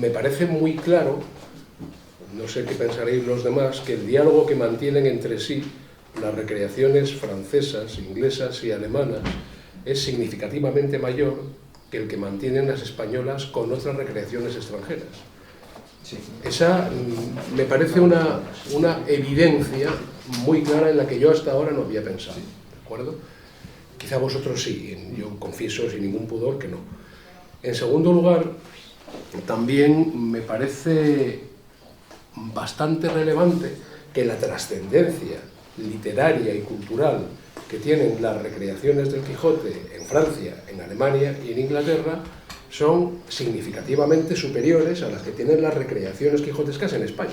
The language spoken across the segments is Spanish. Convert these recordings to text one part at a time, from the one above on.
Me parece muy claro, no sé qué pensaréis los demás, que el diálogo que mantienen entre sí las recreaciones francesas, inglesas y alemanas es significativamente mayor que el que mantienen las españolas con otras recreaciones extranjeras. Sí. Esa me parece una evidencia muy clara en la que yo hasta ahora no había pensado, ¿de acuerdo? Quizá vosotros sí, yo confieso sin ningún pudor que no. En segundo lugar, también me parece bastante relevante que la trascendencia literaria y cultural que tienen las recreaciones del Quijote en Francia, en Alemania y en Inglaterra son significativamente superiores a las que tienen las recreaciones quijotescas en España.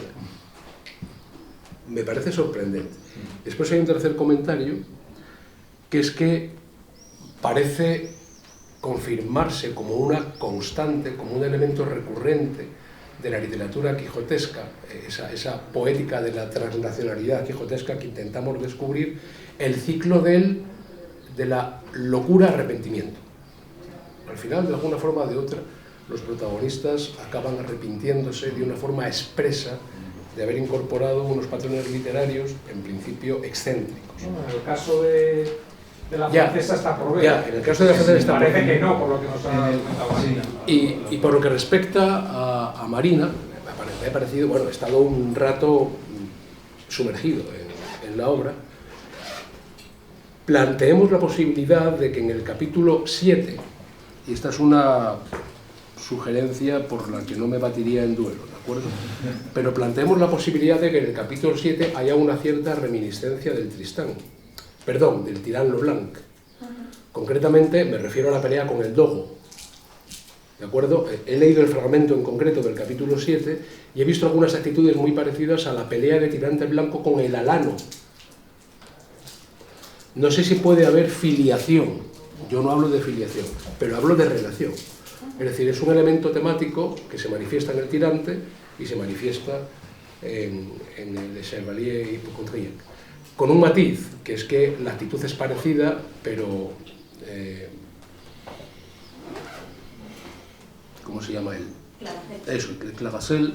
Me parece sorprendente. Después hay un tercer comentario, que es que parece confirmarse como una constante, como un elemento recurrente de la literatura quijotesca, esa poética de la transnacionalidad quijotesca que intentamos descubrir, el ciclo de la locura-arrepentimiento. Al final, de alguna forma o de otra, los protagonistas acaban arrepintiéndose de una forma expresa de haber incorporado unos patrones literarios, en principio, excéntricos. Bueno, en el caso de la francesa está por ver. En el caso de la francesa está por ver. Parece que no, por lo que nos ha comentado Marina. Y por lo que respecta a Marina, me ha parecido, bueno, he estado un rato sumergido en la obra. Planteemos la posibilidad de que en el capítulo 7, y esta es una sugerencia por la que no me batiría en duelo, ¿de acuerdo? Pero planteemos la posibilidad de que en el capítulo 7 haya una cierta reminiscencia del del Tirán lo Blanc. Concretamente me refiero a la pelea con el dogo, ¿de acuerdo? He leído el fragmento en concreto del capítulo 7 y he visto algunas actitudes muy parecidas a la pelea de Tirante Blanco con el alano. No sé si puede haber filiación, yo no hablo de filiación, pero hablo de relación. Es decir, es un elemento temático que se manifiesta en el Tirante y se manifiesta en el de Chevalier y Pocontriac, con un matiz, que es que la actitud es parecida, pero ¿cómo se llama él? Eso, el Clavacel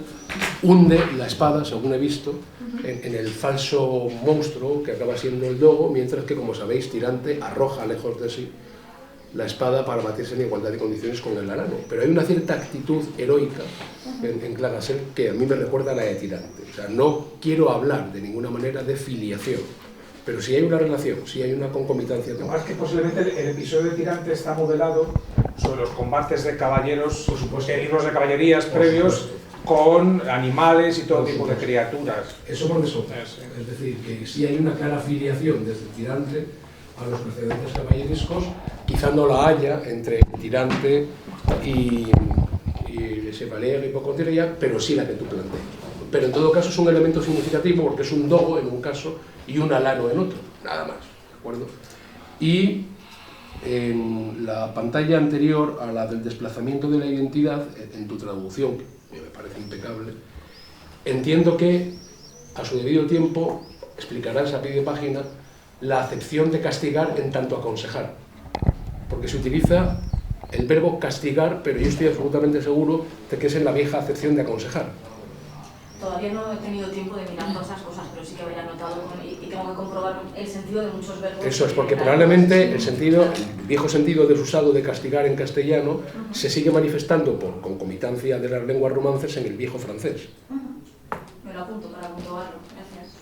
hunde la espada, según he visto, en el falso monstruo que acaba siendo el dogo, mientras que, como sabéis, Tirante arroja lejos de sí la espada para batirse en igualdad de condiciones con el alano. Pero hay una cierta actitud heroica en Clavacel que a mí me recuerda a la de Tirante. O sea, no quiero hablar de ninguna manera de filiación, pero sí hay una relación, sí hay una concomitancia. Lo más que posiblemente el episodio de Tirante está modelado sobre los combates de caballeros, por supuesto, libros de caballerías previos, con animales y todo tipo de criaturas. Eso por eso. Es decir, que sí hay una clara filiación desde Tirante a los precedentes caballerescos, quizá no la haya entre Tirante y Chevalier y Pocontriac, pero sí la que tú planteas. Pero en todo caso es un elemento significativo porque es un dogo en un caso y un alano en otro, nada más, ¿de acuerdo? Y en la pantalla anterior a la del desplazamiento de la identidad, en tu traducción, que me parece impecable, entiendo que a su debido tiempo explicarás a pie de página la acepción de castigar en tanto aconsejar, porque se utiliza el verbo castigar, pero yo estoy absolutamente seguro de que es en la vieja acepción de aconsejar. Todavía no he tenido tiempo de mirar todas esas cosas, pero sí que había notado y tengo que comprobar el sentido de muchos verbos. Eso es, porque probablemente el viejo sentido desusado de castigar en castellano se sigue manifestando por concomitanncia de las lenguas romances en el viejo francés. Me lo apunto para comprobarlo, gracias.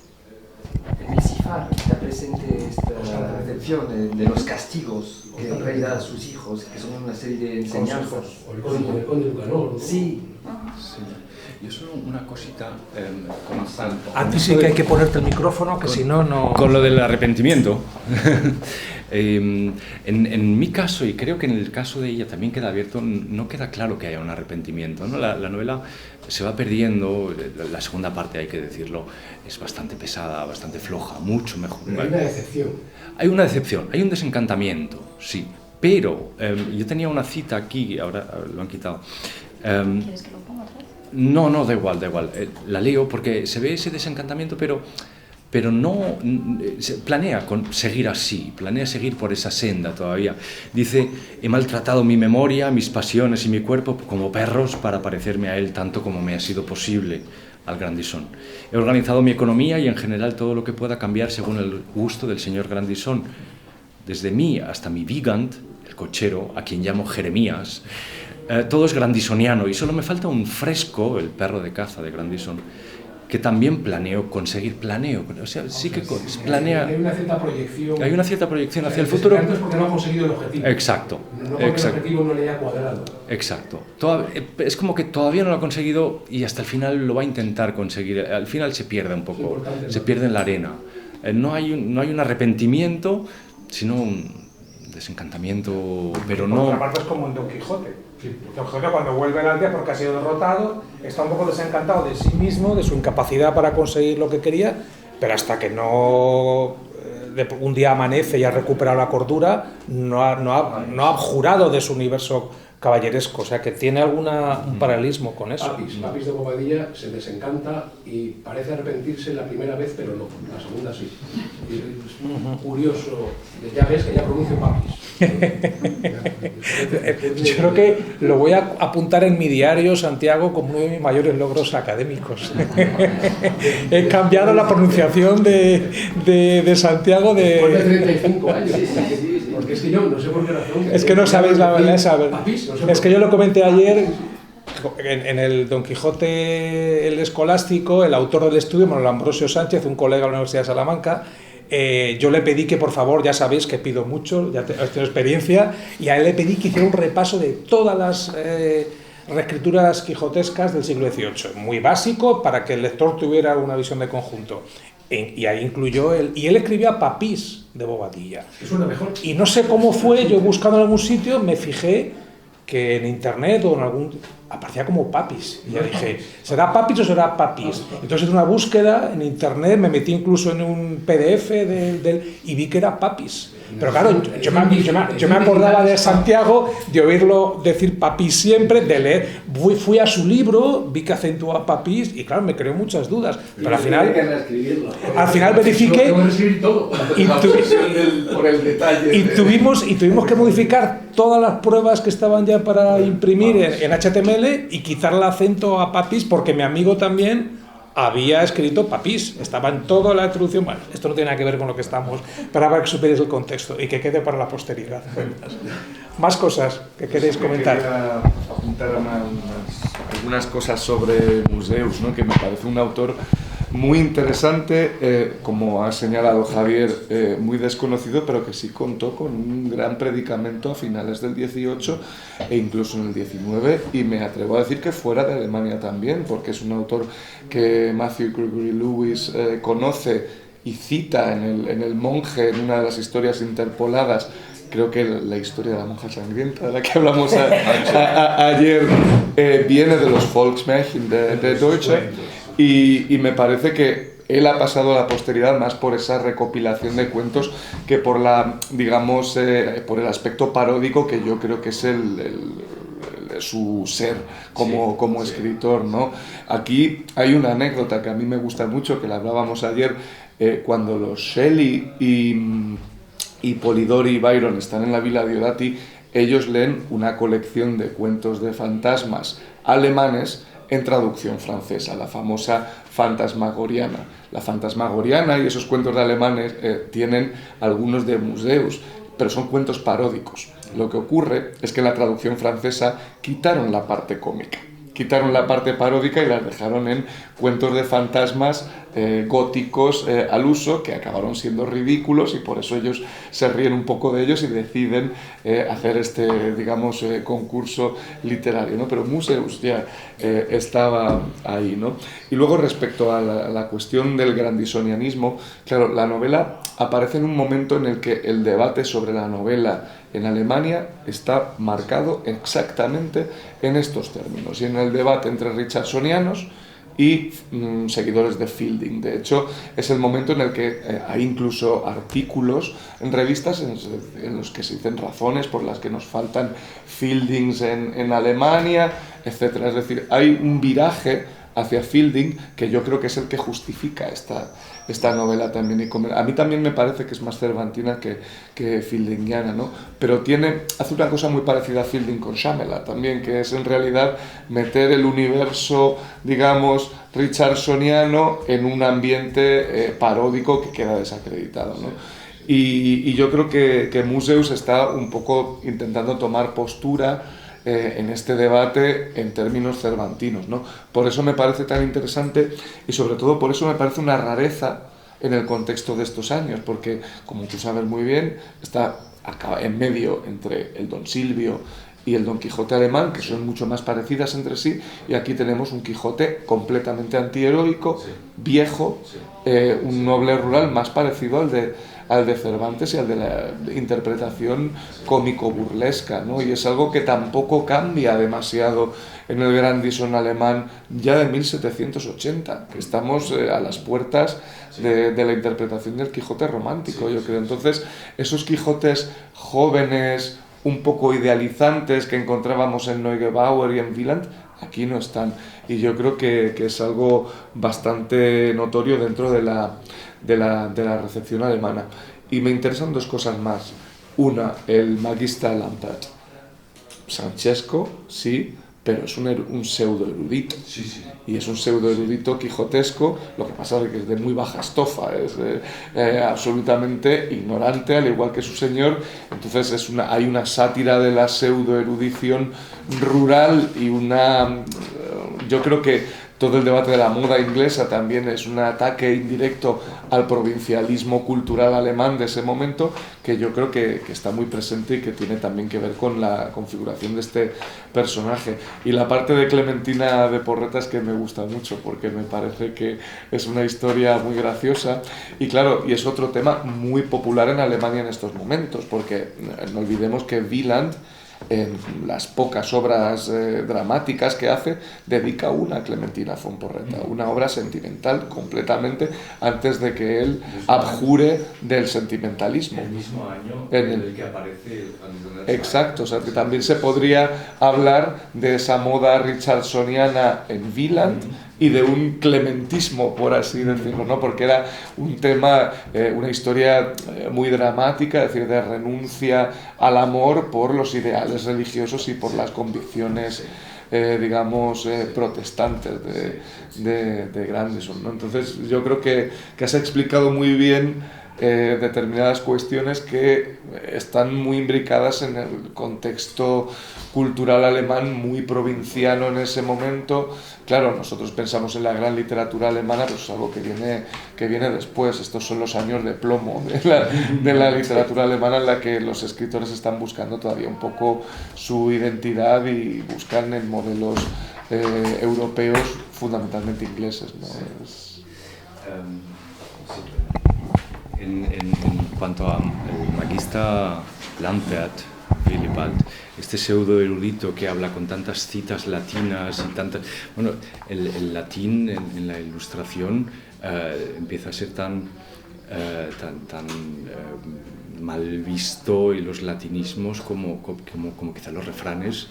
En Misifar está presente esta recepción de los castigos que el rey da a sus hijos, que son una serie de enseñanzas. O el conde Lucanor, ¿no? Sí. Yo solo una cosita A ti sí que hay que ponerte el micrófono, que si no, no... Con lo del arrepentimiento. En mi caso, y creo que en el caso de ella también queda abierto, no queda claro que haya un arrepentimiento, ¿no? La novela se va perdiendo, la segunda parte, hay que decirlo, es bastante pesada, bastante floja, mucho mejor. Pero hay una decepción. Hay una decepción, hay un desencantamiento, sí. Pero yo tenía una cita aquí, ahora lo han quitado. ¿Quieres que lo ponga otra vez? No, da igual. La leo porque se ve ese desencantamiento, pero pero no planea seguir así, planea seguir por esa senda todavía. Dice, he maltratado mi memoria, mis pasiones y mi cuerpo como perros para parecerme a él tanto como me ha sido posible, al Grandison. He organizado mi economía y en general todo lo que pueda cambiar según el gusto del señor Grandison, desde mí hasta mi Vigand, el cochero, a quien llamo Jeremías. Todo es grandisoniano y solo me falta un Fresco, el perro de caza de Grandison, que también planeo, o sea, sí que planea. Hay una cierta proyección. Hay una cierta proyección hacia el futuro. Es porque no ha conseguido el objetivo. Exacto. No porque el objetivo no le haya cuadrado. Exacto. Es como que todavía no lo ha conseguido y hasta el final lo va a intentar conseguir. Al final se pierde un poco, se pierde en la arena. No hay un arrepentimiento, sino un desencantamiento, pero no. Por otra parte es como en Don Quijote. Don Quijote, cuando vuelve al aldea porque ha sido derrotado, está un poco desencantado de sí mismo, de su incapacidad para conseguir lo que quería, pero hasta que no un día amanece y ha recuperado la cordura, no ha abjurado de su universo caballeresco, o sea que tiene un paralelismo con eso. Papis de Bobadilla se desencanta y parece arrepentirse la primera vez, pero no, la segunda sí. Y es curioso, ya ves que ya pronuncio Papis. Yo creo que lo voy a apuntar en mi diario, Santiago, como uno de mis mayores logros académicos. He cambiado la pronunciación de Santiago de... Después de 35 años. Porque es que yo no sé por qué razón. Es que no sabéis la verdad, Papis, no sé es que yo lo comenté ayer en el Don Quijote el Escolástico, el autor del estudio, Manuel Ambrosio Sánchez, un colega de la Universidad de Salamanca. Yo le pedí que por favor, ya sabéis que pido mucho, ya tengo experiencia, y a él le pedí que hiciera un repaso de todas las reescrituras quijotescas del siglo XVIII, muy básico para que el lector tuviera una visión de conjunto. Y ahí incluyó y él escribía Papis de Bobadilla. Es una mejor. Y no sé cómo fue, yo buscando en algún sitio me fijé que en internet o en algún aparecía como Papis. Y ya dije, ¿será Papis o será Papis? Entonces hice una búsqueda en internet, me metí incluso en un PDF y vi que era Papis. Pero claro, yo me acordaba de Santiago, de oírlo decir Papis siempre, de leer. Fui a su libro, vi que acentuaba Papis y claro, me creó muchas dudas. Pero al final verifiqué y tuvimos que modificar todas las pruebas que estaban ya para imprimir en HTML y quitar el acento a Papis porque mi amigo también había escrito Papis, estaba en toda la introducción. Bueno, esto no tiene nada que ver con lo que estamos, para que supierais el contexto y que quede para la posteridad. Más cosas que queréis comentar. Quería apuntar algunas cosas sobre Museus, ¿no? Que me parece un autor muy interesante, como ha señalado Javier, muy desconocido, pero que sí contó con un gran predicamento a finales del 18 e incluso en el 19, y me atrevo a decir que fuera de Alemania también, porque es un autor que Matthew Gregory Lewis conoce y cita en el Monje, en una de las historias interpoladas. Creo que la historia de la monja sangrienta, de la que hablamos ayer, viene de los Volksmärchen de Deutsche. Y me parece que él ha pasado a la posteridad más por esa recopilación de cuentos que por por el aspecto paródico que yo creo que es su ser como escritor, ¿no? Aquí hay una anécdota que a mí me gusta mucho, que la hablábamos ayer, cuando los Shelley y Polidori y Byron están en la Villa Diodati, ellos leen una colección de cuentos de fantasmas alemanes en traducción francesa, la famosa Fantasmagoriana. La Fantasmagoriana y esos cuentos de alemanes tienen algunos de Museus, pero son cuentos paródicos. Lo que ocurre es que en la traducción francesa quitaron la parte cómica, quitaron la parte paródica y las dejaron en cuentos de fantasmas góticos al uso, que acabaron siendo ridículos, y por eso ellos se ríen un poco de ellos y deciden hacer este, concurso literario, ¿no? Pero Museus ya estaba ahí, ¿no? Y luego, respecto a la cuestión del grandisonianismo, claro, la novela aparece en un momento en el que el debate sobre la novela en Alemania está marcado exactamente en estos términos, y en el debate entre richardsonianos y seguidores de Fielding. De hecho, es el momento en el que hay incluso artículos en revistas en los que se dicen razones por las que nos faltan Fieldings en Alemania, etc. Es decir, hay un viraje hacia Fielding, que yo creo que es el que justifica esta novela también. Y a mí también me parece que es más cervantina que fieldingiana, ¿no? Pero hace una cosa muy parecida a Fielding con Shyamalan también, que es en realidad meter el universo, digamos, richardsoniano en un ambiente paródico que queda desacreditado, ¿no? Y yo creo que Museus está un poco intentando tomar postura en este debate en términos cervantinos, ¿no? Por eso me parece tan interesante y sobre todo por eso me parece una rareza en el contexto de estos años, porque como tú sabes muy bien, está en medio entre el Don Silvio y el Don Quijote alemán, que son mucho más parecidas entre sí, y aquí tenemos un Quijote completamente antiheroico, viejo, un noble rural más parecido al de Cervantes y al de la interpretación cómico-burlesca, ¿no? Y es algo que tampoco cambia demasiado en el Grandison alemán ya de 1780, que estamos a las puertas de la interpretación del Quijote romántico, yo creo. Entonces, esos Quijotes jóvenes, un poco idealizantes que encontrábamos en Neugebauer y en Wieland, aquí no están. Y yo creo que es algo bastante notorio dentro de la recepción alemana. Y me interesan dos cosas más. Una, el Magister Lampert. Francesco, sí, pero es un pseudo erudito. Sí, sí. Y es un pseudo erudito quijotesco, lo que pasa es que es de muy baja estofa, es absolutamente ignorante, al igual que su señor. Entonces hay una sátira de la pseudo erudición rural y yo creo que todo el debate de la moda inglesa también es un ataque indirecto al provincialismo cultural alemán de ese momento, que yo creo que está muy presente y que tiene también que ver con la configuración de este personaje. Y la parte de Clementina de Porretas que me gusta mucho, porque me parece que es una historia muy graciosa y claro, y es otro tema muy popular en Alemania en estos momentos, porque no olvidemos que Wieland, en las pocas obras dramáticas que hace, dedica una a Clementina von Porretta, una obra sentimental completamente, antes de que él abjure del sentimentalismo. El mismo año en el que aparece Exacto, o sea que también se podría hablar de esa moda richardsoniana en Wieland y de un clementismo, por así decirlo, ¿no? Porque era un tema, una historia muy dramática, es decir, de renuncia al amor por los ideales religiosos y por las convicciones, digamos, protestantes de Grandison, ¿no? Entonces yo creo que has explicado muy bien determinadas cuestiones que están muy imbricadas en el contexto cultural alemán muy provinciano en ese momento. Claro, nosotros pensamos en la gran literatura alemana, pero es algo que viene después. Estos son los años de plomo de la literatura alemana, en la que los escritores están buscando todavía un poco su identidad y buscan en modelos europeos, fundamentalmente ingleses, ¿no? En cuanto al Magister Lampert, Willibald, este pseudo erudito que habla con tantas citas latinas y tantas... Bueno, el latín en la Ilustración empieza a ser tan mal visto, y los latinismos como quizá los refranes,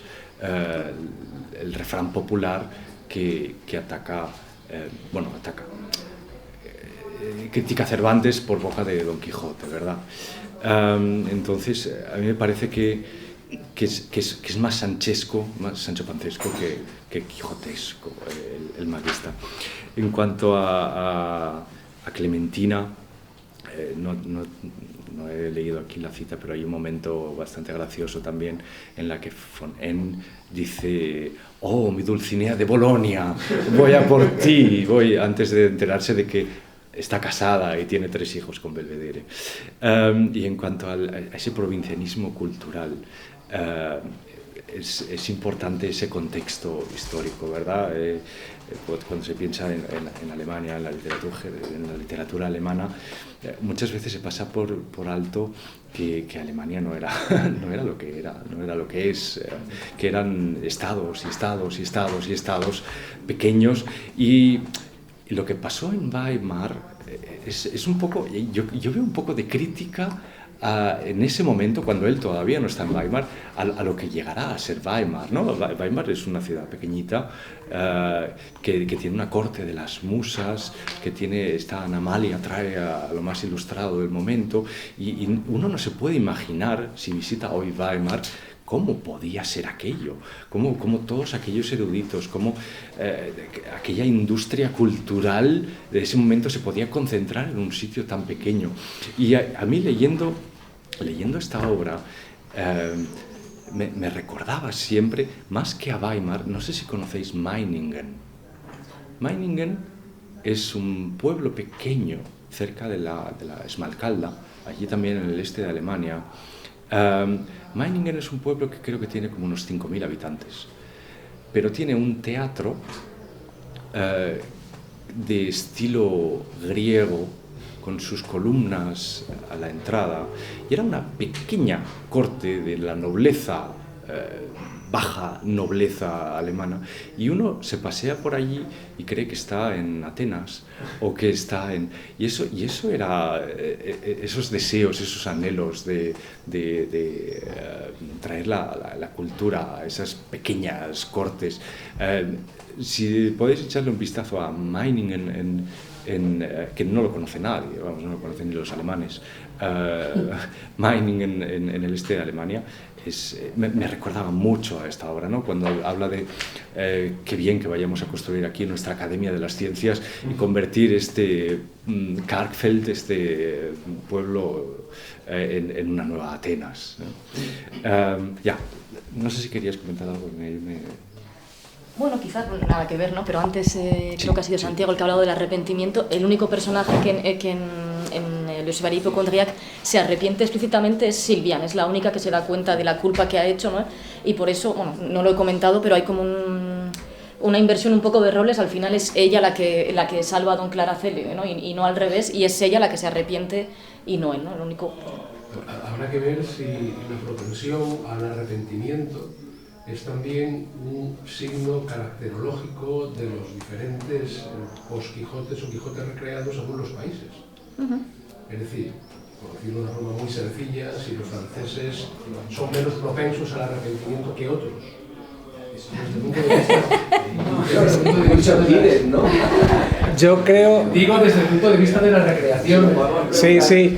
el refrán popular que ataca, critica a Cervantes por boca de Don Quijote, ¿verdad? Entonces, a mí me parece que es más sanchesco, más Sancho Pancesco que quijotesco el Magister. En cuanto a Clementina, no he leído aquí la cita, pero hay un momento bastante gracioso también en la que von N dice: «Oh, mi Dulcinea de Bolonia, voy a por ti», antes de enterarse de que está casada y tiene 3 hijos con Belvedere. Y en cuanto a ese provincianismo cultural, es importante ese contexto histórico, ¿verdad? Cuando se piensa en Alemania, en la literatura alemana, muchas veces se pasa por alto que Alemania no era lo que era, no era lo que es, que eran estados y estados y estados y estados pequeños. Y lo que pasó en Weimar es un poco, yo veo un poco de crítica en ese momento, cuando él todavía no está en Weimar, a lo que llegará a ser Weimar, ¿no? Weimar es una ciudad pequeñita que tiene una corte de las musas, que tiene esta Ana Amalia, trae a lo más ilustrado del momento, y uno no se puede imaginar, si visita hoy Weimar, cómo podía ser aquello, cómo todos aquellos eruditos, cómo aquella industria cultural de ese momento se podía concentrar en un sitio tan pequeño. Y a mí leyendo esta obra me recordaba siempre, más que a Weimar, no sé si conocéis Meiningen. Meiningen es un pueblo pequeño cerca de la Esmalcalda, allí también en el este de Alemania. Meiningen es un pueblo que creo que tiene como unos 5.000 habitantes, pero tiene un teatro de estilo griego, con sus columnas a la entrada, y era una pequeña corte de la nobleza, baja nobleza alemana, y uno se pasea por allí y cree que está en Atenas, o que está en... Y eso era esos deseos, esos anhelos de traer la cultura a esas pequeñas cortes. Si podéis echarle un vistazo a Meiningen, que no lo conoce nadie, vamos, no lo conocen ni los alemanes, Meiningen en el este de Alemania, me recordaba mucho a esta obra, ¿no? Cuando habla de qué bien que vayamos a construir aquí nuestra Academia de las Ciencias y convertir este Kargfeld, este pueblo, en una nueva Atenas, ¿no? Ya, no sé si querías comentar algo. Bueno, quizás nada que ver, ¿no? Pero antes creo que ha sido Santiago el que ha hablado del arrepentimiento. El único personaje que en Los Chevaliers Hypocondriaques se arrepiente explícitamente es Sylviane. Es la única que se da cuenta de la culpa que ha hecho, ¿no? Y por eso, bueno, no lo he comentado, pero hay como una inversión un poco de roles. Al final es ella la que salva a don Claracel, ¿no? Y no al revés, y es ella la que se arrepiente y no él, ¿no? El único... Habrá que ver si la propensión al arrepentimiento es también un signo caracterológico de los diferentes post-Quijotes o Quijotes recreados según los países. Es decir, por decirlo de una forma muy sencilla, si los franceses son menos propensos al arrepentimiento que otros. Desde el punto de vista ¿no? Yo creo... Digo desde el punto de vista de la recreación. Sí, sí,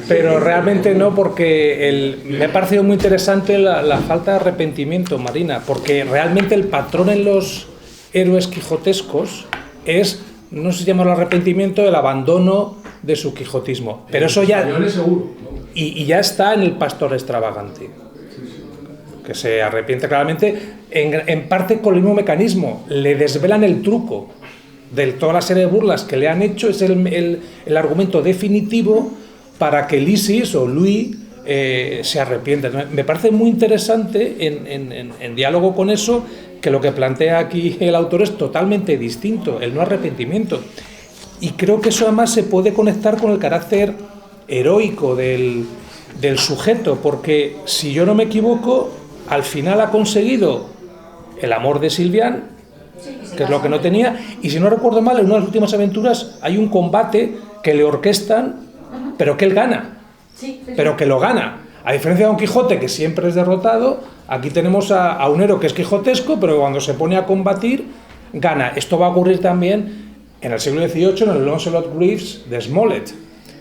pero realmente no, porque me ha parecido muy interesante la falta de arrepentimiento, Marina, porque realmente el patrón en los héroes quijotescos es, no se llama el arrepentimiento, el abandono de su quijotismo, pero eso ya... Y ya está en el pastor extravagante, que se arrepiente claramente, en parte con el mismo mecanismo, le desvelan el truco de toda la serie de burlas que le han hecho, es el argumento definitivo para que Lysis o Louis se arrepienta. Me parece muy interesante en diálogo con eso, que lo que plantea aquí el autor es totalmente distinto, el no arrepentimiento. Y creo que eso además se puede conectar con el carácter heroico del sujeto, porque si yo no me equivoco, al final ha conseguido el amor de Sylviane, que es lo que no tenía, y si no recuerdo mal, en una de las últimas aventuras hay un combate que le orquestan, pero que él gana, pero que lo gana. A diferencia de Don Quijote, que siempre es derrotado, aquí tenemos a un héroe que es quijotesco, pero cuando se pone a combatir, gana. Esto va a ocurrir también en el siglo XVIII, en el Launcelot Greaves de Smollett,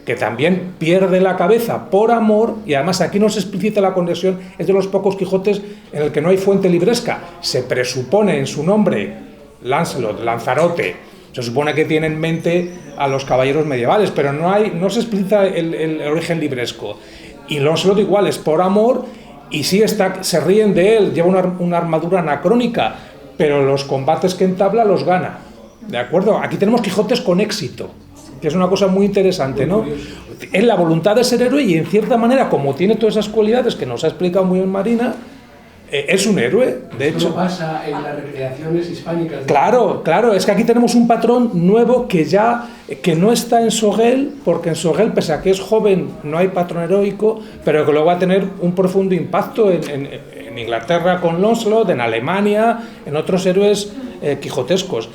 que también pierde la cabeza por amor, y además aquí no se explicita la conexión, es de los pocos Quijotes en el que no hay fuente libresca. Se presupone en su nombre, Lancelot, Lanzarote, se supone que tiene en mente a los caballeros medievales, pero no se explica el origen libresco. Y Lancelot igual, es por amor, y sí se ríen de él, lleva una armadura anacrónica, pero los combates que entabla los gana. ¿De acuerdo? Aquí tenemos Quijotes con éxito, que es una cosa muy interesante, ¿no? Es la voluntad de ser héroe, y en cierta manera, como tiene todas esas cualidades que nos ha explicado muy bien Marina, es un héroe, de hecho. ¿Eso pasa en las recreaciones hispánicas? Claro, es que aquí tenemos un patrón nuevo que no está en Sorel, porque en Sorel, pese a que es joven, no hay patrón heroico, pero que luego va a tener un profundo impacto en Inglaterra con Lancelot, en Alemania, en otros héroes quijotescos.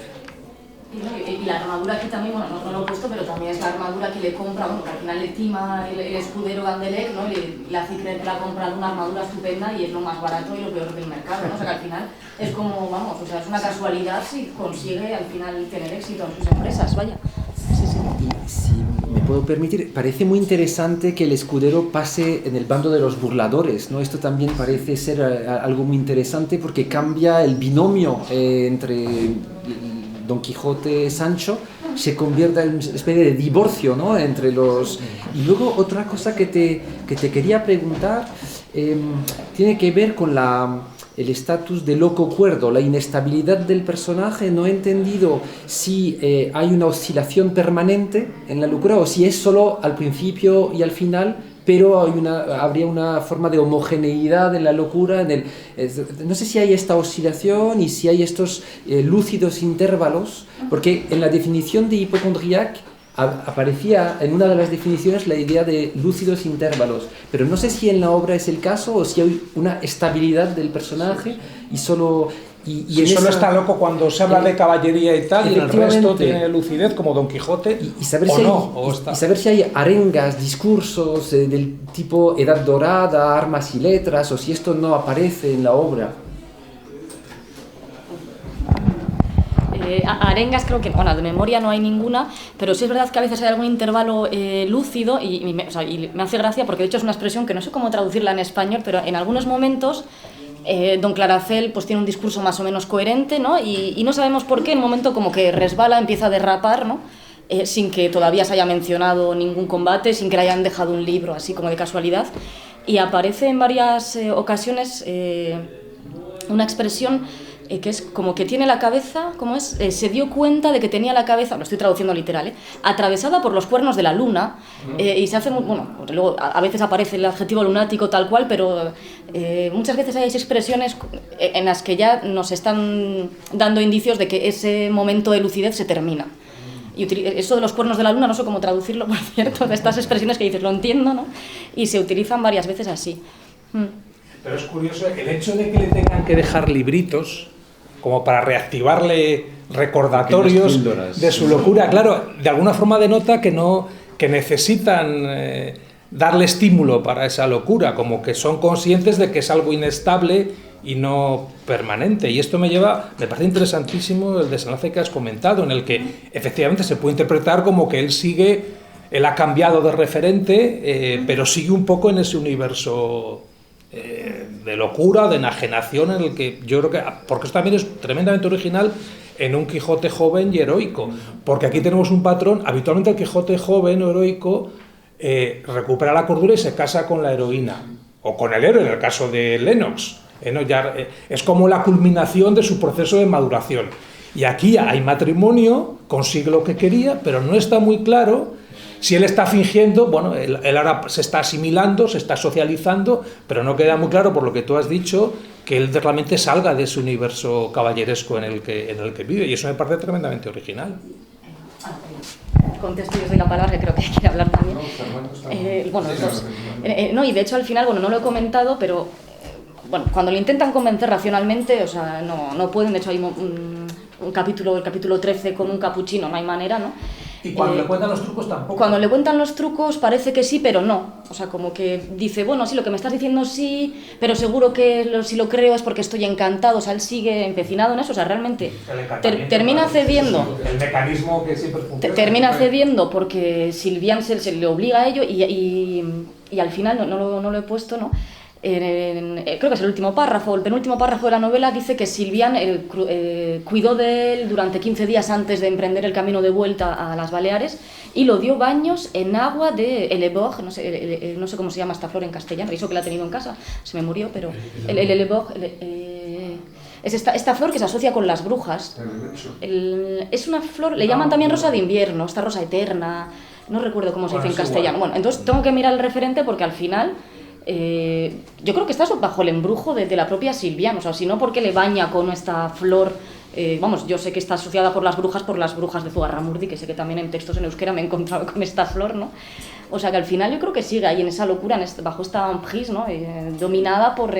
Y la armadura aquí también, bueno, no lo he puesto, pero también es la armadura que le compra, bueno, que al final le tima el escudero Gandelec, ¿no? Le hace creer que le ha comprado una armadura estupenda y es lo más barato y lo peor del mercado, ¿no? O sea que al final es como, vamos, o sea, es una casualidad si consigue al final tener éxito en sus empresas, vaya. Sí, sí. Y si me puedo permitir, parece muy interesante que el escudero pase en el bando de los burladores, ¿no? Esto también parece ser algo muy interesante porque cambia el binomio entre Don Quijote y Sancho, se convierte en una especie de divorcio, ¿no? Entre los... Y luego otra cosa que te quería preguntar tiene que ver con el estatus de loco cuerdo, la inestabilidad del personaje. No he entendido si hay una oscilación permanente en la locura o si es solo al principio y al final, pero habría una forma de homogeneidad en la locura. No sé si hay esta oscilación y si hay estos lúcidos intervalos, porque en la definición de hipocondriac aparecía en una de las definiciones la idea de lúcidos intervalos, pero no sé si en la obra es el caso o si hay una estabilidad del personaje y solo... Y solo está loco cuando se habla de caballería y tal, y el resto tiene lucidez como Don Quijote, y saber saber si hay arengas, discursos del tipo Edad Dorada, Armas y Letras, o si esto no aparece en la obra. Arengas creo que, bueno, de memoria no hay ninguna, pero sí es verdad que a veces hay algún intervalo lúcido y me hace gracia porque de hecho es una expresión que no sé cómo traducirla en español, pero en algunos momentos Don Claracel pues tiene un discurso más o menos coherente, ¿no? Y no sabemos por qué, en un momento como que resbala, empieza a derrapar, ¿no? Sin que todavía se haya mencionado ningún combate, sin que le hayan dejado un libro así como de casualidad, y aparece en varias ocasiones una expresión que es como que tiene la cabeza, ¿cómo es? Se dio cuenta de que tenía la cabeza, lo estoy traduciendo literal, atravesada por los cuernos de la luna, y se hace muy, bueno, luego a veces aparece el adjetivo lunático tal cual, pero muchas veces hay expresiones en las que ya nos están dando indicios de que ese momento de lucidez se termina. Y eso de los cuernos de la luna, no sé cómo traducirlo, por cierto, de estas expresiones que dices, lo entiendo, ¿no? Y se utilizan varias veces así. Pero es curioso el hecho de que le tengan que dejar libritos como para reactivarle recordatorios de su locura. Claro, de alguna forma denota que necesitan darle estímulo para esa locura, como que son conscientes de que es algo inestable y no permanente. Y esto me parece interesantísimo el desenlace que has comentado, en el que efectivamente se puede interpretar como que él ha cambiado de referente, pero sigue un poco en ese universo de locura, de enajenación, en el que yo creo que, porque esto también es tremendamente original en un Quijote joven y heroico, porque aquí tenemos un patrón. Habitualmente el Quijote joven o heroico recupera la cordura y se casa con la heroína, o con el héroe, en el caso de Lennox, es como la culminación de su proceso de maduración, y aquí hay matrimonio, consigue lo que quería, pero no está muy claro si él está fingiendo. Bueno, él ahora se está asimilando, se está socializando, pero no queda muy claro, por lo que tú has dicho, que él realmente salga de ese universo caballeresco en el que vive, y eso me parece tremendamente original. Contesto, yo soy la palabra que creo que quiere hablar también. Y de hecho al final, bueno, no lo he comentado, pero bueno, cuando lo intentan convencer racionalmente, o sea, no pueden. De hecho hay el capítulo 13 con un capuchino, no hay manera, ¿no? Y cuando le cuentan los trucos tampoco. Cuando le cuentan los trucos parece que sí, pero no. O sea, como que dice, bueno, sí, lo que me estás diciendo sí, pero seguro que si lo creo es porque estoy encantado. O sea, él sigue empecinado en eso. O sea, realmente termina cediendo. El mecanismo que siempre funciona. Termina cediendo porque Silvián se le obliga a ello y al final no lo he puesto, ¿no? Creo que es el último párrafo, el penúltimo párrafo de la novela dice que Silvián cuidó de él durante 15 días antes de emprender el camino de vuelta a las Baleares y lo dio baños en agua de Hellebore, no sé cómo se llama esta flor en castellano, eso que la he tenido en casa, se me murió, pero el Hellebore es esta flor que se asocia con las brujas. Es una flor, le llaman también rosa de invierno, esta rosa eterna, no recuerdo cómo se dice en castellano. Bueno, entonces tengo que mirar el referente porque al final... yo creo que está bajo el embrujo de la propia Silvián, o sea, si no porque le baña con esta flor, yo sé que está asociada por las brujas de Zugarramurdi, que sé que también en textos en euskera me he encontrado con esta flor, ¿no? O sea que al final yo creo que sigue ahí en esa locura, bajo esta emprise, ¿no? Dominada por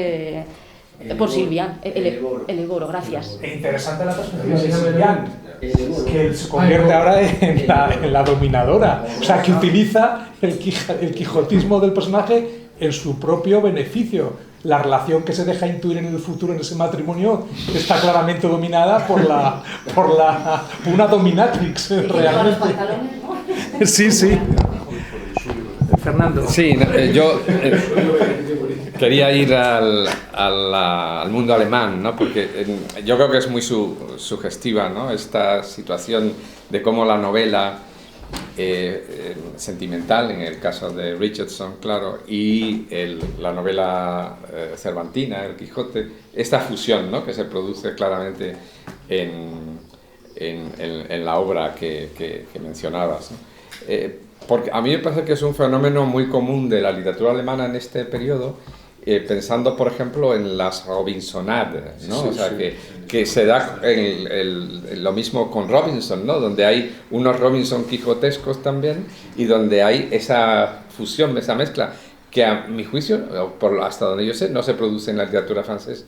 Silvián, el Eboro, gracias. Interesante la perspectiva de Silvián, que se convierte ahora en la dominadora. O sea, que utiliza el quijotismo del personaje en su propio beneficio. La relación que se deja intuir en el futuro en ese matrimonio está claramente dominada por una dominatrix, realmente. Sí, sí. Fernando. Sí, yo quería ir al mundo alemán, ¿no? Porque yo creo que es muy sugestiva, ¿no? Esta situación de cómo la novela sentimental, en el caso de Richardson, claro, y la novela cervantina, El Quijote, esta fusión, ¿no? Que se produce claramente en la obra que mencionabas, ¿no? Porque a mí me parece que es un fenómeno muy común de la literatura alemana en este periodo, pensando, por ejemplo, en las Robinsonades, ¿no? Sí, o sea, sí. que se da lo mismo con Robinson, ¿no? Donde hay unos Robinson quijotescos también y donde hay esa fusión, esa mezcla, que a mi juicio, hasta donde yo sé, no se produce en la literatura francesa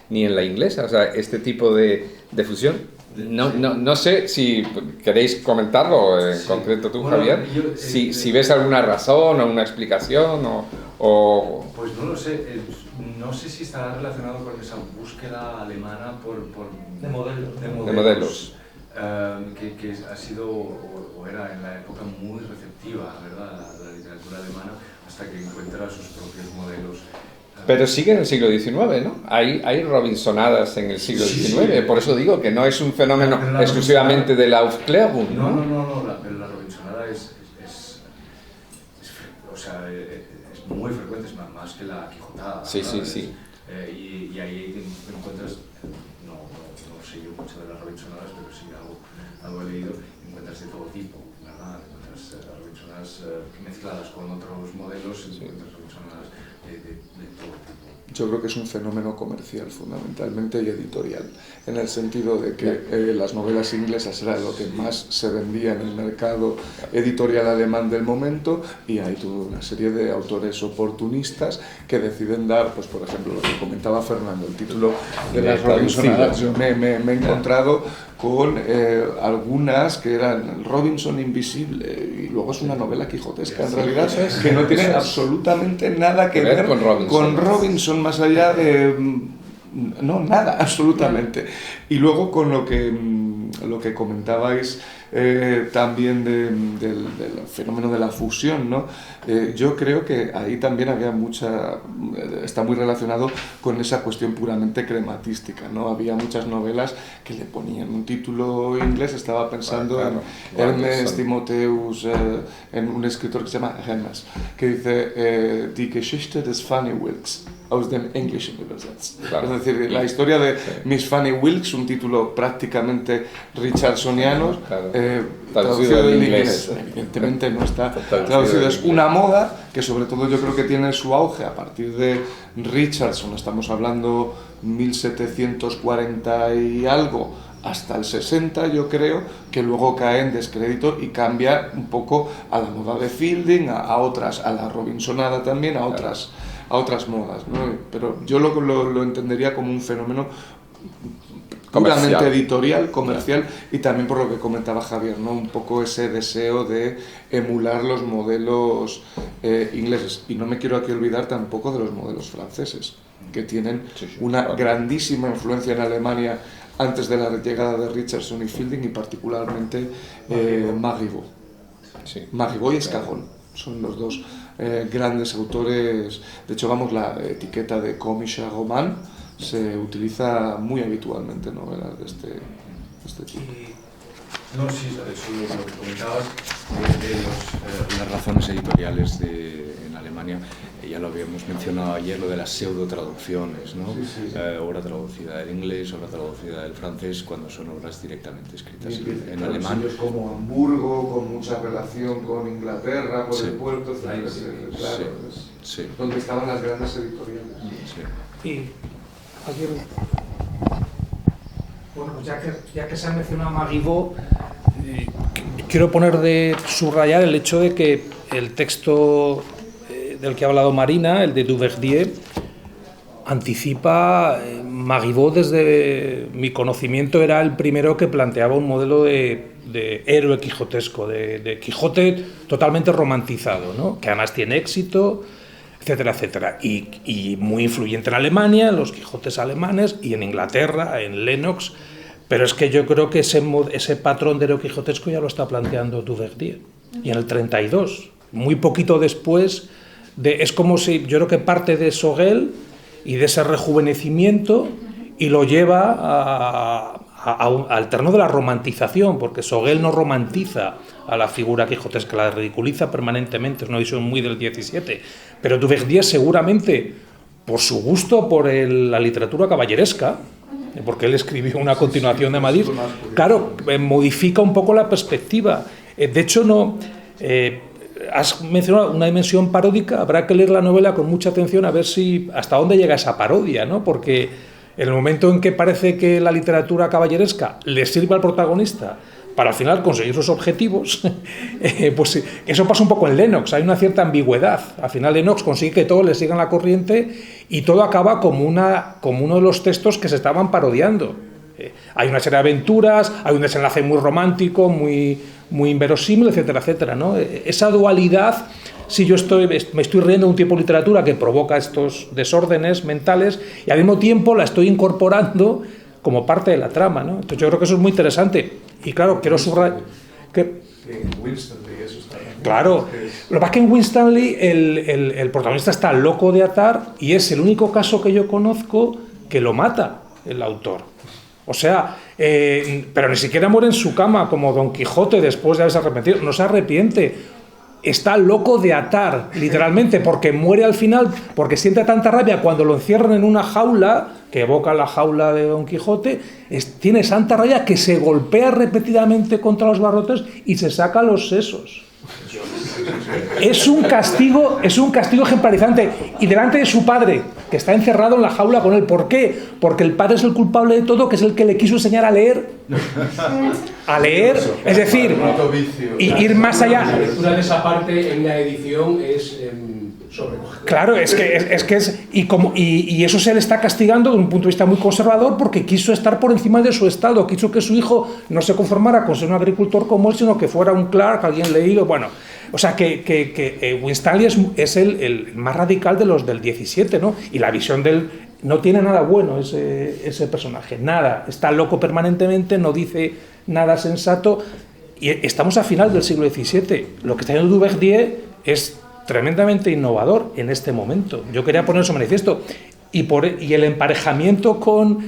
ni en la inglesa. O sea, este tipo de fusión. No sé si queréis comentarlo en concreto tú, bueno, Javier, si ves alguna razón o una explicación o... Pues no lo sé, no sé si estará relacionado con esa búsqueda alemana de modelos. Que ha sido o era en la época muy receptiva, ¿verdad? La literatura alemana, hasta que encuentra sus propios modelos. Pero sigue en el siglo XIX, ¿no? Hay Robinsonadas en el siglo XIX, por eso digo que no es un fenómeno exclusivamente de la Aufklärung. Pero la Robinsonada es muy frecuente, es más que la Quijotada. Sí. Y ahí encuentras, no sé yo mucho de las Robinsonadas, pero sí algo he leído, encuentras de todo tipo, ¿verdad? Encuentras Robinsonadas mezcladas con otros modelos, encuentras Robinsonadas de todo tipo. Yo creo que es un fenómeno comercial fundamentalmente y editorial, en el sentido de que las novelas inglesas era lo que más se vendía en el mercado editorial alemán del momento, y hay toda una serie de autores oportunistas que deciden dar, pues por ejemplo, lo que comentaba Fernando, el título de las Robinsonadas. Yo me he encontrado con algunas que eran Robinson Invisible, y luego es una novela quijotesca en realidad, que no tiene absolutamente nada que ver con Robinson, más allá de... no, nada, absolutamente. Y luego con lo que comentabais también del fenómeno de la fusión, ¿no? Yo creo que ahí también había está muy relacionado con esa cuestión puramente crematística, ¿no? Había muchas novelas que le ponían un título inglés, estaba pensando en Ernest Timotheus, en un escritor que se llama Hermes, que dice Die Geschichte des Fanny Wilkes aus dem Englischen übersetzt. Claro. Es decir, la historia de Miss Fanny Wilkes, un título prácticamente richardsoniano, traducido del inglés. Evidentemente no está traducido, es una moda que sobre todo yo creo que tiene su auge a partir de Richardson, estamos hablando 1740 y algo, hasta el 60 yo creo, que luego cae en descrédito y cambia un poco a la moda de Fielding, a otras, a la Robinsonada también, a otras modas, ¿no? Pero yo lo entendería como un fenómeno puramente editorial, comercial, y también por lo que comentaba Javier, ¿no? Un poco ese deseo de emular los modelos ingleses. Y no me quiero aquí olvidar tampoco de los modelos franceses, que tienen una grandísima influencia en Alemania antes de la llegada de Richardson y Fielding, y particularmente Marivaux. Marivaux y Escarron son los dos grandes autores. De hecho, la etiqueta de Komischer Roman se utiliza muy habitualmente en novelas de este tipo. No, sí, eso lo que comentabas de las razones editoriales en Alemania, ya lo habíamos mencionado ayer, lo de las pseudo-traducciones, ¿no? Obra traducida del inglés, obra traducida del francés, cuando son obras directamente escritas en alemán. Sitios como Hamburgo, con mucha relación con Inglaterra, por el puerto, claro, donde estaban las grandes editoriales. Y aquí, bueno, pues ya que se ha mencionado Marivaux, quiero subrayar el hecho de que el texto del que ha hablado Marina, el de Duverdier, anticipa Marivaux, desde mi conocimiento, era el primero que planteaba un modelo de héroe quijotesco, de Quijote totalmente romantizado, ¿no? Que además tiene éxito, etcétera, etcétera. Y muy influyente en Alemania, en los Quijotes alemanes, y en Inglaterra, en Lennox. Pero es que yo creo que ese patrón de héroe quijotesco ya lo está planteando Duverdier. Y en el 32, muy poquito después, es como si, yo creo que parte de Sorel y de ese rejuvenecimiento y lo lleva al terreno de la romantización, porque Sorel no romantiza a la figura quijotesca, la ridiculiza permanentemente, es una visión muy del 17, pero Duverdier seguramente, por su gusto por la literatura caballeresca, porque él escribió una continuación de Amadís, claro, modifica un poco la perspectiva. De hecho, no... has mencionado una dimensión paródica, habrá que leer la novela con mucha atención a ver hasta dónde llega esa parodia, ¿no? Porque en el momento en que parece que la literatura caballeresca le sirve al protagonista para al final conseguir sus objetivos, pues eso pasa un poco en Lennox, hay una cierta ambigüedad. Al final Lennox consigue que todos le sigan la corriente y todo acaba como uno de los textos que se estaban parodiando. Hay una serie de aventuras, hay un desenlace muy romántico, muy inverosímil, etcétera, etcétera, ¿no? Esa dualidad, si yo me estoy riendo de un tipo de literatura que provoca estos desórdenes mentales y al mismo tiempo la estoy incorporando como parte de la trama, ¿no? Entonces yo creo que eso es muy interesante. Y claro, quiero subrayar que... Claro, lo que pasa es que en Winstanley el protagonista está loco de atar y es el único caso que yo conozco que lo mata el autor. O sea, pero ni siquiera muere en su cama como Don Quijote después de haberse arrepentido, no se arrepiente. Está loco de atar, literalmente, porque muere al final, porque siente tanta rabia cuando lo encierran en una jaula, que evoca la jaula de Don Quijote, tiene tanta rabia que se golpea repetidamente contra los barrotes y se saca los sesos. Es un castigo ejemplarizante, y delante de su padre, que está encerrado en la jaula con él. ¿Por qué? Porque el padre es el culpable de todo, que es el que le quiso enseñar a leer, es decir, y ir más allá. La lectura de esa parte en la edición es Claro, y eso se le está castigando desde un punto de vista muy conservador, porque quiso estar por encima de su estado, quiso que su hijo no se conformara con ser un agricultor como él, sino que fuera un Clark, alguien leído, bueno. O sea, que Winstanley es el más radical de los del 17, ¿no? Y la visión del... No tiene nada bueno ese personaje, nada. Está loco permanentemente, no dice nada sensato. Y estamos a final del siglo XVII. Lo que está haciendo Duverdier es tremendamente innovador en este momento. Yo quería poner eso manifiesto. Y el emparejamiento con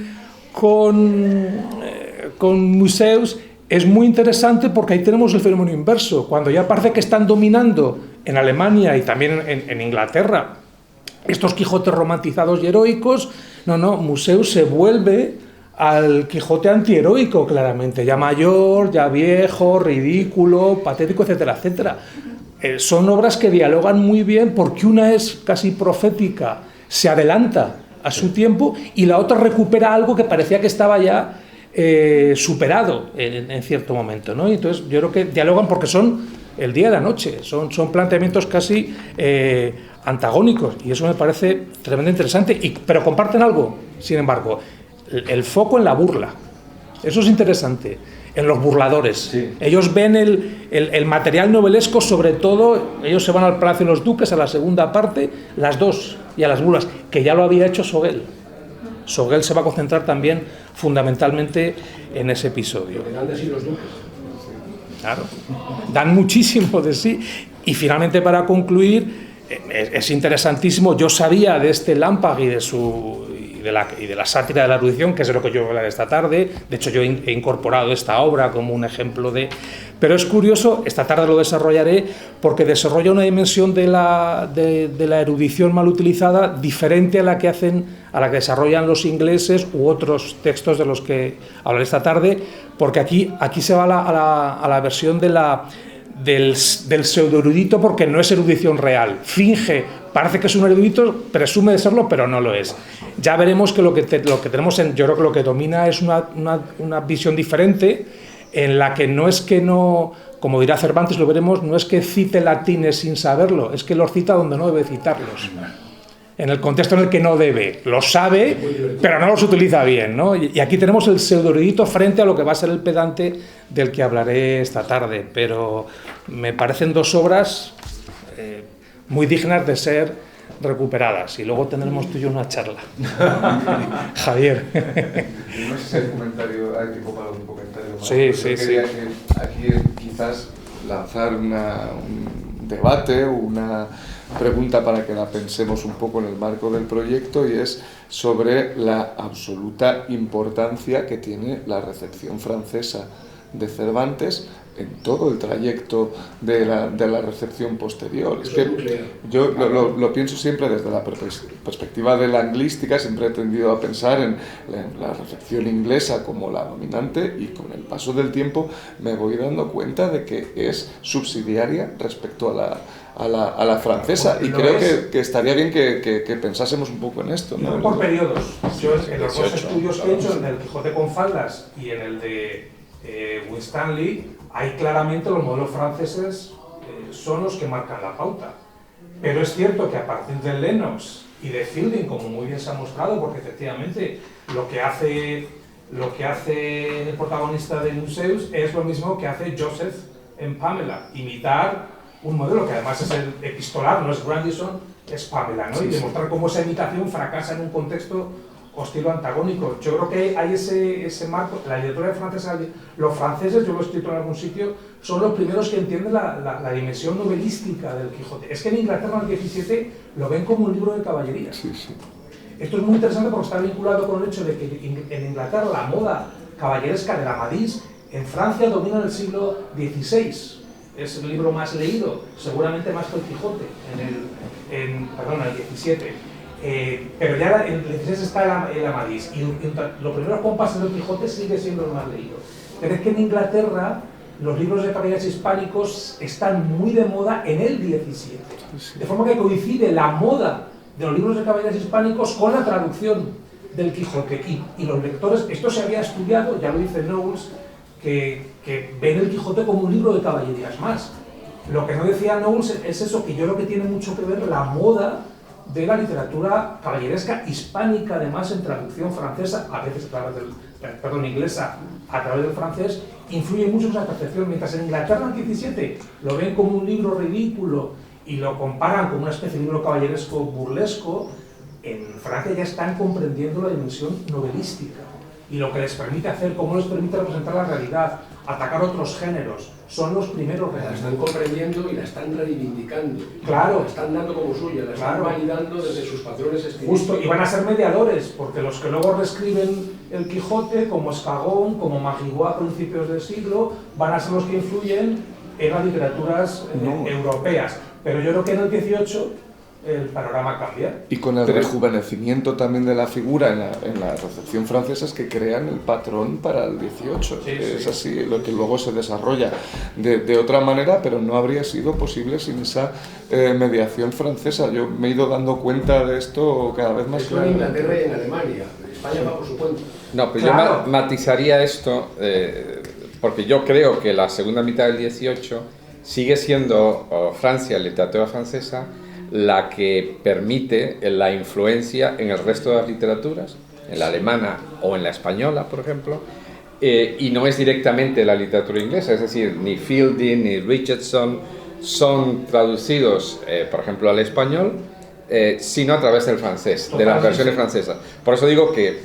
museos es muy interesante, porque ahí tenemos el fenómeno inverso. Cuando ya parece que están dominando en Alemania y también en Inglaterra estos Quijotes romantizados y heroicos, Museus se vuelve al Quijote antiheroico, claramente, ya mayor, ya viejo, ridículo, patético, etcétera, etcétera. Son obras que dialogan muy bien, porque una es casi profética, se adelanta a su tiempo, y la otra recupera algo que parecía que estaba ya superado en cierto momento, ¿no? Y entonces yo creo que dialogan porque son el día y la noche, son planteamientos casi antagónicos, y eso me parece tremendamente interesante, pero comparten algo, sin embargo, el foco en la burla. Eso es interesante, en los burladores. Sí. Ellos ven el material novelesco, sobre todo, ellos se van al Palacio de los Duques, a la segunda parte, las dos, y a las burlas, que ya lo había hecho Sorel. Sorel se va a concentrar también fundamentalmente en ese episodio. Dan de sí los duques. Claro, dan muchísimo de sí. Y finalmente, para concluir, es interesantísimo. Yo sabía de este Lampard y de la sátira de la erudición, que es de lo que yo voy a hablar esta tarde. De hecho, yo he incorporado esta obra como un ejemplo de... Pero es curioso, esta tarde lo desarrollaré, porque desarrolla una dimensión de la erudición mal utilizada diferente a la que desarrollan los ingleses u otros textos de los que hablaré esta tarde, porque aquí se va a la versión del pseudoerudito, porque no es erudición real. Finge, parece que es un erudito, presume de serlo, pero no lo es. Ya veremos que lo que tenemos yo creo que lo que domina es una visión diferente, en la que como dirá Cervantes, lo veremos, no es que cite latines sin saberlo, es que los cita donde no debe citarlos. en el contexto en el que no debe. Lo sabe, pero no los utiliza bien, ¿no? Y aquí tenemos el pseudoerudito frente a lo que va a ser el pedante del que hablaré esta tarde, pero me parecen dos obras muy dignas de ser recuperadas, y luego tendremos tú y yo una charla. Javier. No sé si hay comentario, hay tiempo para un comentario más. Sí, Yo sí, quería sí. que aquí quizás lanzar un debate o una pregunta para que la pensemos un poco en el marco del proyecto, y es sobre la absoluta importancia que tiene la recepción francesa de Cervantes en todo el trayecto de la recepción posterior. Es que yo lo pienso siempre desde la perspectiva de la anglística. Siempre he tendido a pensar en la recepción inglesa como la dominante, y con el paso del tiempo me voy dando cuenta de que es subsidiaria respecto a la francesa, y creo que estaría bien que pensásemos un poco en esto, ¿no? Por periodos. Yo en los dos estudios que he hecho, en el Quijote con faldas y en el de Winstanley, hay claramente los modelos franceses son los que marcan la pauta. Pero es cierto que a partir de Lennox y de Fielding, como muy bien se ha mostrado, porque efectivamente lo que hace el protagonista de Museus es lo mismo que hace Joseph en Pamela, imitar un modelo que además es el epistolar, no es Grandison, es Pamela, ¿no? Sí, y demostrar cómo esa imitación fracasa en un contexto hostil o antagónico. Yo creo que hay ese marco. La literatura francesa, los franceses, yo lo he escrito en algún sitio, son los primeros que entienden la dimensión novelística del Quijote. Es que en Inglaterra en el 17 lo ven como un libro de caballería. Sí, sí. Esto es muy interesante porque está vinculado con el hecho de que en Inglaterra la moda caballeresca de la Amadís en Francia domina en el siglo XVI. Es el libro más leído, seguramente más que el Quijote, en el 17. Pero ya en el 16 está el Amadís, y los primeros compases del Quijote sigue siendo el más leído. Pero es que en Inglaterra los libros de caballeros hispánicos están muy de moda en el 17. De forma que coincide la moda de los libros de caballeros hispánicos con la traducción del Quijote. Y los lectores, esto se había estudiado, ya lo dice Knowles, que ven el Quijote como un libro de caballerías más. Lo que no decía Knowles es eso, que yo creo que tiene mucho que ver la moda de la literatura caballeresca hispánica, además en traducción francesa, a veces a través inglesa, a través del francés, influye mucho en esa percepción. Mientras en Inglaterra en el 17 lo ven como un libro ridículo y lo comparan con una especie de libro caballeresco burlesco, en Francia ya están comprendiendo la dimensión novelística y lo que les permite hacer, cómo les permite representar la realidad, atacar otros géneros. Son los primeros la reales. están comprendiendo y la están reivindicando. Claro. La están dando como suya, la están validando desde sus patrones estilísticos. Justo, y van a ser mediadores, porque los que luego reescriben el Quijote, como Escagón, como Magigó a principios del siglo, van a ser los que influyen en las literaturas europeas. Pero yo creo que en el 18 el panorama cambia. Y con el rejuvenecimiento también de la figura en la recepción francesa, es que crean el patrón para el 18. Sí, es sí. así, lo que luego se desarrolla de otra manera, pero no habría sido posible sin esa mediación francesa. Yo me he ido dando cuenta de esto cada vez más Eso en Inglaterra y en Alemania. En España va por su cuenta. No, pero Claro. yo matizaría esto, porque yo creo que la segunda mitad del 18 sigue siendo Francia, literatura francesa, la que permite la influencia en el resto de las literaturas, en la alemana o en la española, por ejemplo, y no es directamente la literatura inglesa, es decir, ni Fielding ni Richardson son traducidos, por ejemplo, al español, sino a través del francés, de las versiones francesas. Por eso digo que,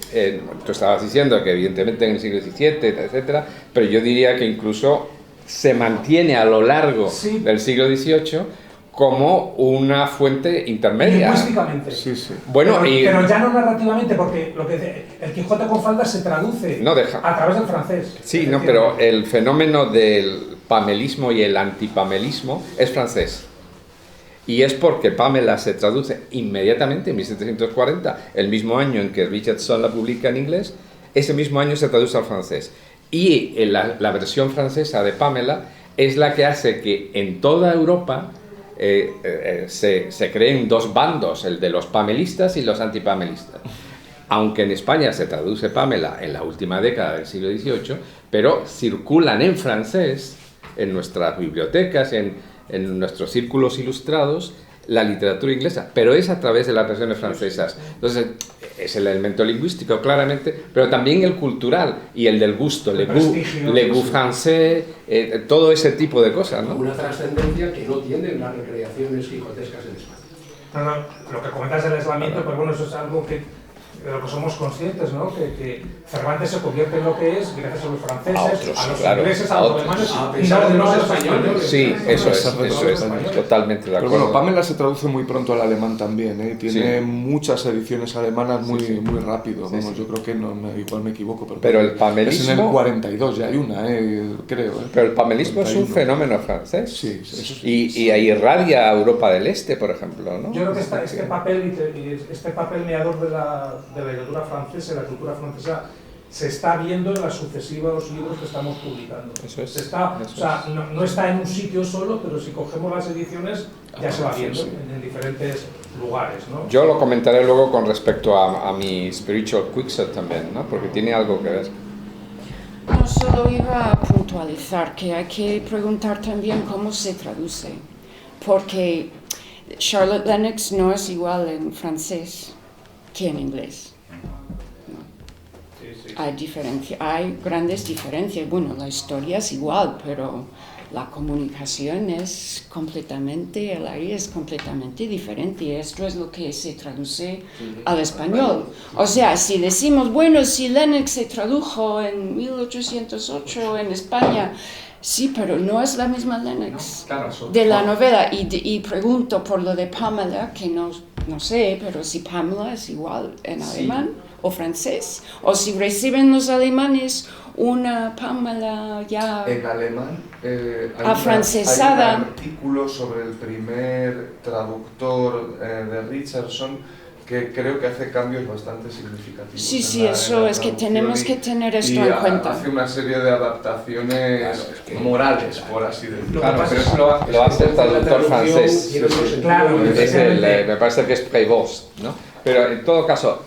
tú estabas diciendo que evidentemente en el siglo XVII, etcétera, pero yo diría que incluso se mantiene a lo largo del siglo XVIII como una fuente intermedia. Lingüísticamente. Sí, sí. Bueno, pero ya no narrativamente, porque lo que el Quijote con faldas se traduce a través del francés. Sí, no, pero el fenómeno del pamelismo y el antipamelismo es francés. Y es porque Pamela se traduce inmediatamente en 1740, el mismo año en que Richardson la publica en inglés, ese mismo año se traduce al francés. Y la versión francesa de Pamela es la que hace que en toda Europa se creen dos bandos, el de los pamelistas y los antipamelistas. Aunque en España se traduce Pamela en la última década del siglo XVIII, pero circulan en francés en nuestras bibliotecas, en nuestros círculos ilustrados, la literatura inglesa, pero es a través de las versiones francesas. Entonces, es el elemento lingüístico, claramente, pero también el cultural y el del gusto, le goût français, todo ese tipo de cosas, ¿no? Una trascendencia que no tienen las recreaciones quijotescas en España. No, lo que comentas del aislamiento, pues bueno, eso es algo de lo que somos conscientes, ¿no? Que Cervantes se convierte en lo que es gracias a los franceses, a los ingleses, a los alemanes, y no a los españoles. Sí, eso es, totalmente de Pero acuerdo. bueno, Pamela se traduce muy pronto al alemán también, ¿eh? Tiene muchas ediciones alemanas muy rápido. Vamos, yo creo que igual me equivoco, pero el pamelismo... Es en el 42, ya hay una, creo. Pero el pamelismo es un fenómeno francés. Sí, eso sí. Y irradia a Europa del Este, por ejemplo, ¿no? Yo creo que este papel mediador de la literatura francesa, la cultura francesa, se está viendo en los sucesivos libros que estamos publicando. Eso es. O sea, no está en un sitio solo, pero si cogemos las ediciones ya se va viendo en diferentes lugares, ¿no? Yo lo comentaré luego con respecto a mi Spiritual Quickset también, ¿no? Porque tiene algo que ver. No, solo iba a puntualizar que hay que preguntar también cómo se traduce, porque Charlotte Lennox no es igual en francés que en inglés. Hay grandes diferencias. Bueno, la historia es igual, pero la comunicación es completamente, el aire es completamente diferente, y esto es lo que se traduce al español. O sea, si decimos, bueno, si Lennox se tradujo en 1808 en España, sí, pero no es la misma Lennox de la novela. Y pregunto por lo de Pamela, que no sé, pero si Pamela es igual en alemán o francés, o si reciben los alemanes una Pamela ya en alemán afrancesada. Hay un artículo sobre el primer traductor de Richardson que creo que hace cambios bastante significativos. Sí, eso es que tenemos que tener esto en cuenta. Hace una serie de adaptaciones morales, por así decirlo. Claro, pero eso lo hace el traductor francés. Claro, Me parece que es Prévost, ¿no? Pero en todo caso,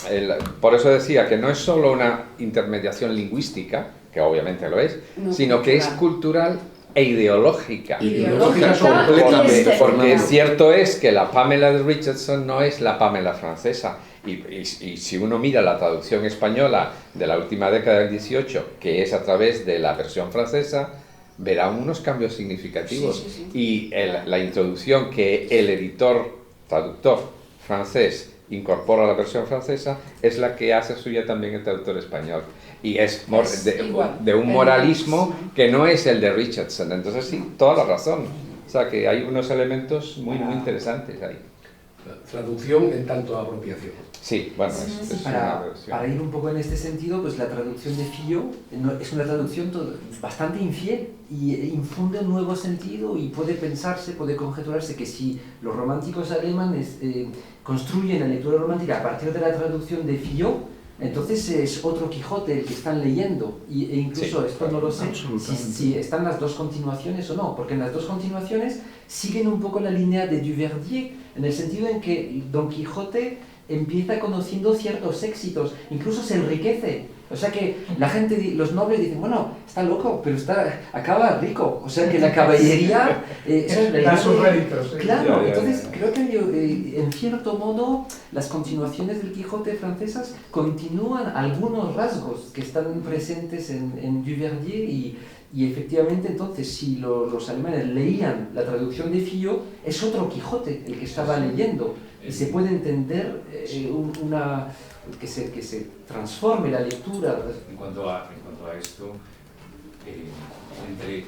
por eso decía que no es solo una intermediación lingüística, que obviamente lo es, sino que es cultural e ideológica. Porque cierto es que la Pamela de Richardson no es la Pamela francesa. Y si uno mira la traducción española de la última década del 18, que es a través de la versión francesa, verá unos cambios significativos. Y la introducción que el traductor francés incorpora a la versión francesa es la que hace suya también el traductor español. Y es de un moralismo que no es el de Richardson. Entonces sí, toda la razón. O sea que hay unos elementos muy interesantes ahí. Traducción en tanto apropiación. Sí, bueno, es para ir un poco en este sentido, pues la traducción de Fillot es una traducción bastante infiel y infunde un nuevo sentido, y puede conjeturarse que si los románticos alemanes construyen la lectura romántica a partir de la traducción de Fillot, entonces es otro Quijote el que están leyendo, e incluso esto no lo sé si están las dos continuaciones o no, porque en las dos continuaciones siguen un poco la línea de Duverdier, en el sentido en que Don Quijote empieza conociendo ciertos éxitos, incluso se enriquece. O sea que la gente, los nobles dicen, bueno, está loco, pero acaba rico. O sea que la caballería... da sus réditos. Claro, entonces creo que en cierto modo las continuaciones del Quijote francesas continúan algunos rasgos que están presentes en Duverdier, y efectivamente entonces si los alemanes leían la traducción de Fillot, es otro Quijote el que estaba leyendo, y se puede entender que se transforme la lectura. En cuanto a esto, entre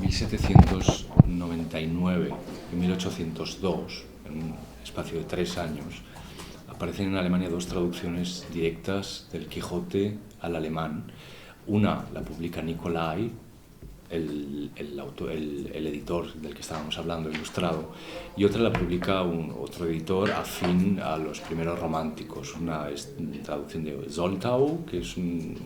1799 y 1802, en un espacio de 3 años, aparecen en Alemania 2 traducciones directas del Quijote al alemán. Una la publica Nicolai, el editor del que estábamos hablando, ilustrado, y otra la publica otro editor afín a los primeros románticos. Una es traducción de Soltau, que es un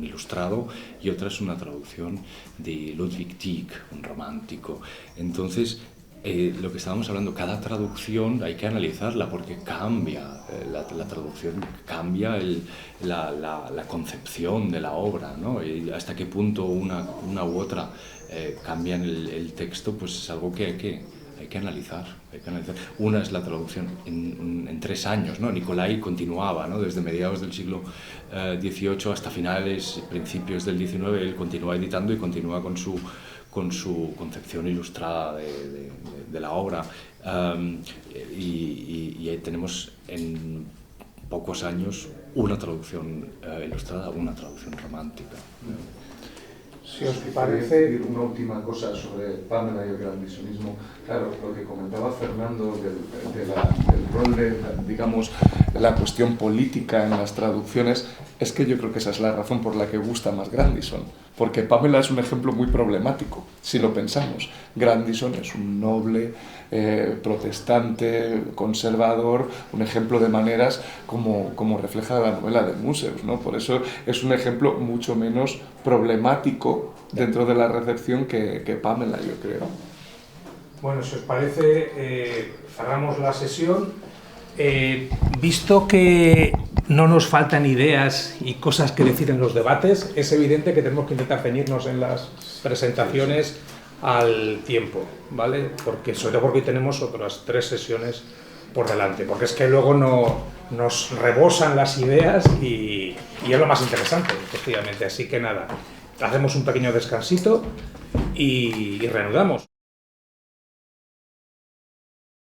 ilustrado, y otra es una traducción de Ludwig Tieck, un romántico. Entonces, lo que estábamos hablando, cada traducción hay que analizarla porque cambia, la traducción cambia la concepción de la obra, ¿no? Y hasta qué punto una u otra cambian el texto, pues es algo que hay hay que analizar. Una es la traducción en 3 años, ¿no? Nicolai continuaba, ¿no? Desde mediados del siglo XVIII hasta finales, principios del XIX, él continúa editando y continúa con su concepción ilustrada de la obra. Y ahí tenemos en pocos años una traducción ilustrada, una traducción romántica. Si os Quería parece... decir una última cosa sobre Pamela y el grandisonismo. Claro, lo que comentaba Fernando del rol de, digamos, la cuestión política en las traducciones, es que yo creo que esa es la razón por la que gusta más Grandison. Porque Pamela es un ejemplo muy problemático, si lo pensamos. Grandison es un noble, protestante, conservador, un ejemplo de maneras como refleja la novela de Museus, ¿no? Por eso es un ejemplo mucho menos problemático dentro de la recepción que Pamela, yo creo. Bueno, si os parece, cerramos la sesión. Visto que no nos faltan ideas y cosas que decir en los debates, es evidente que tenemos que intentar ceñirnos en las presentaciones al tiempo, ¿vale? Porque, sobre todo porque hoy tenemos otras 3 sesiones por delante, porque es que luego nos rebosan las ideas y es lo más interesante, efectivamente. Así que nada, hacemos un pequeño descansito y reanudamos.